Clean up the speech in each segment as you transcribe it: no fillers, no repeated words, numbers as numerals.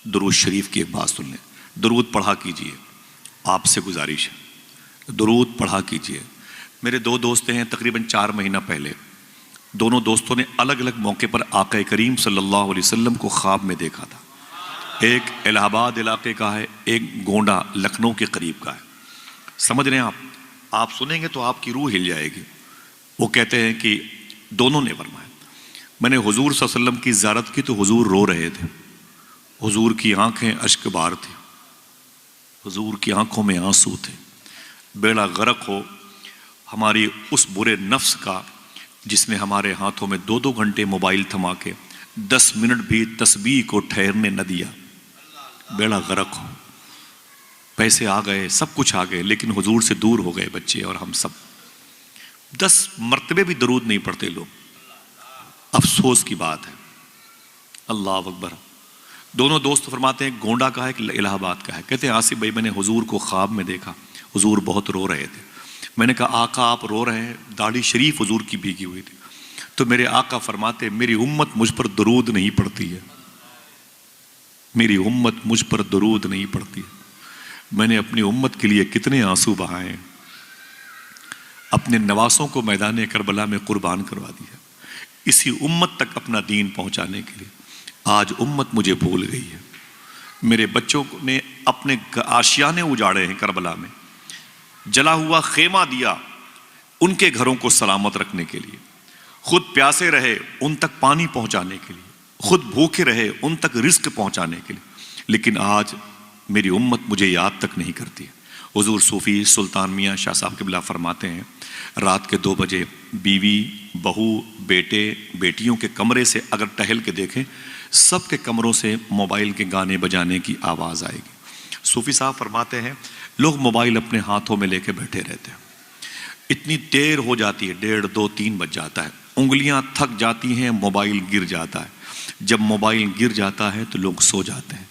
درود شریف کی ایک بات سن لیں. درود پڑھا کیجئے, آپ سے گزارش ہے, درود پڑھا کیجئے. میرے دو دوست ہیں, تقریباً 4 مہینہ پہلے دونوں دوستوں نے الگ الگ موقع پر آقا کریم صلی اللہ علیہ وسلم کو خواب میں دیکھا تھا. ایک الہ آباد علاقے کا ہے, ایک گونڈا لکھنؤ کے قریب کا ہے. سمجھ رہے ہیں آپ سنیں گے تو آپ کی روح ہل جائے گی. وہ کہتے ہیں کہ دونوں نے فرمایا, میں نے حضور صلی اللہ علیہ وسلم کی زیارت کی تو حضور رو رہے تھے, حضور کی آنکھیں اشک بار تھی, حضور کی آنکھوں میں آنسو تھے. بیڑا غرق ہو ہماری اس برے نفس کا جس نے ہمارے ہاتھوں میں 2 گھنٹے موبائل تھما کے 10 منٹ بھی تسبیح کو ٹھہرنے نہ دیا. بیڑا غرق ہو. پیسے آ گئے, سب کچھ آ گئے, لیکن حضور سے دور ہو گئے بچے اور ہم سب. 10 مرتبے بھی درود نہیں پڑھتے لوگ. افسوس کی بات ہے. اللہ اکبر. دونوں دوست فرماتے ہیں گونڈا کا ہے کہ الہ آباد کا ہے. کہتے ہیں آصف بھائی میں نے حضور کو خواب میں دیکھا, حضور بہت رو رہے تھے. میں نے کہا آقا آپ رو رہے ہیں, داڑھی شریف حضور کی بھیگی ہوئی تھی. تو میرے آقا فرماتے میری امت مجھ پر درود نہیں پڑتی ہے, میری امت مجھ پر درود نہیں پڑتی ہے. میں نے اپنی امت کے لیے کتنے آنسو بہائے, اپنے نواسوں کو میدان کربلا میں قربان کروا دیا اسی امت تک اپنا دین پہنچانے کے لیے. آج امت مجھے بھول گئی ہے. میرے بچوں نے اپنے آشیانے اجاڑے ہیں کربلا میں, جلا ہوا خیمہ دیا ان کے گھروں کو سلامت رکھنے کے لیے. خود پیاسے رہے ان تک پانی پہنچانے کے لیے, خود بھوکے رہے ان تک رزق پہنچانے کے لیے. لیکن آج میری امت مجھے یاد تک نہیں کرتی ہے. حضور صوفی سلطان میاں شاہ صاحب قبلہ فرماتے ہیں رات کے 2 بجے بیوی, بہو, بیٹے, بیٹیوں کے کمرے سے اگر ٹہل کے دیکھیں سب کے کمروں سے موبائل کے گانے بجانے کی آواز آئے گی. صوفی صاحب فرماتے ہیں لوگ موبائل اپنے ہاتھوں میں لے کے بیٹھے رہتے ہیں. اتنی دیر ہو جاتی ہے, 1:30, 2, 3 بج جاتا ہے, انگلیاں تھک جاتی ہیں, موبائل گر جاتا ہے. جب موبائل گر جاتا ہے تو لوگ سو جاتے ہیں.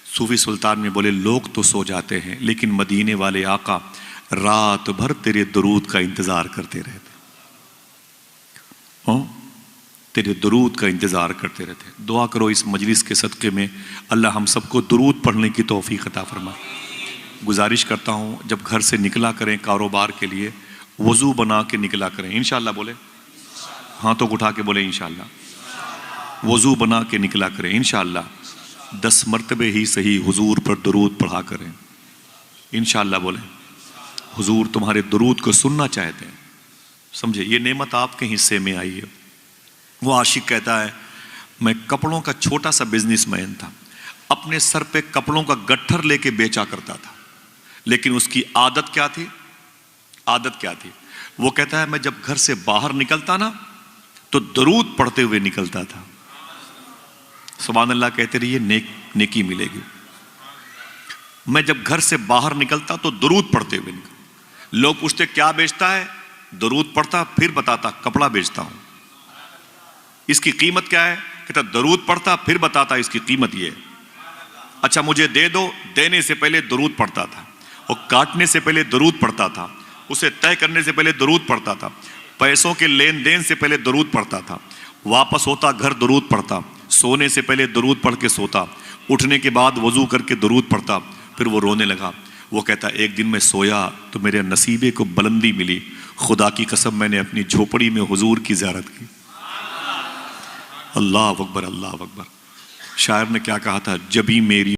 صوفی سلطان میں بولے لوگ تو سو جاتے ہیں لیکن مدینے والے آقا رات بھر تیرے درود کا انتظار کرتے رہتے, تیرے درود کا انتظار کرتے رہتے. دعا کرو اس مجلس کے صدقے میں اللہ ہم سب کو درود پڑھنے کی توفیق عطا فرمائے. گزارش کرتا ہوں جب گھر سے نکلا کریں کاروبار کے لیے وضو بنا کے نکلا کریں. انشاءاللہ بولے, ہاتھوں کو اٹھا کے بولے انشاءاللہ. وضو بنا کے نکلا کریں انشاءاللہ. 10 مرتبے ہی صحیح حضور پر درود پڑھا کریں انشاءاللہ. بولے حضور تمہارے درود کو سننا چاہتے ہیں. سمجھے یہ نعمت آپ کے حصے میں آئی ہے. وہ عاشق کہتا ہے میں کپڑوں کا چھوٹا سا بزنس مین تھا, اپنے سر پہ کپڑوں کا گٹھر لے کے بیچا کرتا تھا, لیکن اس کی عادت کیا تھی؟ عادت کیا تھی؟ وہ کہتا ہے میں جب گھر سے باہر نکلتا نا تو درود پڑھتے ہوئے نکلتا تھا. سبحان اللہ کہتے رہیے, نیکی ملے گی. میں جب گھر سے باہر نکلتا تو درود پڑھتے ہوئے نکلتا. لوگ پوچھتے کیا بیچتا ہے؟ درود پڑھتا, پھر بتاتا کپڑا بیچتا ہوں. اس کی قیمت کیا ہے؟ کہتا درود پڑھتا پھر بتاتا اس کی قیمت یہ ہے. اچھا مجھے دے دو, دینے سے پہلے درود پڑھتا تھا, اور کاٹنے سے پہلے درود پڑھتا تھا, اسے طے کرنے سے پہلے درود پڑھتا تھا, پیسوں کے لین دین سے پہلے درود پڑھتا تھا, واپس ہوتا گھر درود پڑھتا, سونے سے پہلے درود پڑھ کے سوتا, اٹھنے کے بعد وضو کر کے درود پڑھتا. پھر وہ رونے لگا. وہ کہتا ایک دن میں سویا تو میرے نصیبے کو بلندی ملی, خدا کی قسم میں نے اپنی جھوپڑی میں حضور کی زیارت کی. اللہ اکبر, اللہ اکبر. شاعر نے کیا کہا تھا, جبھی میری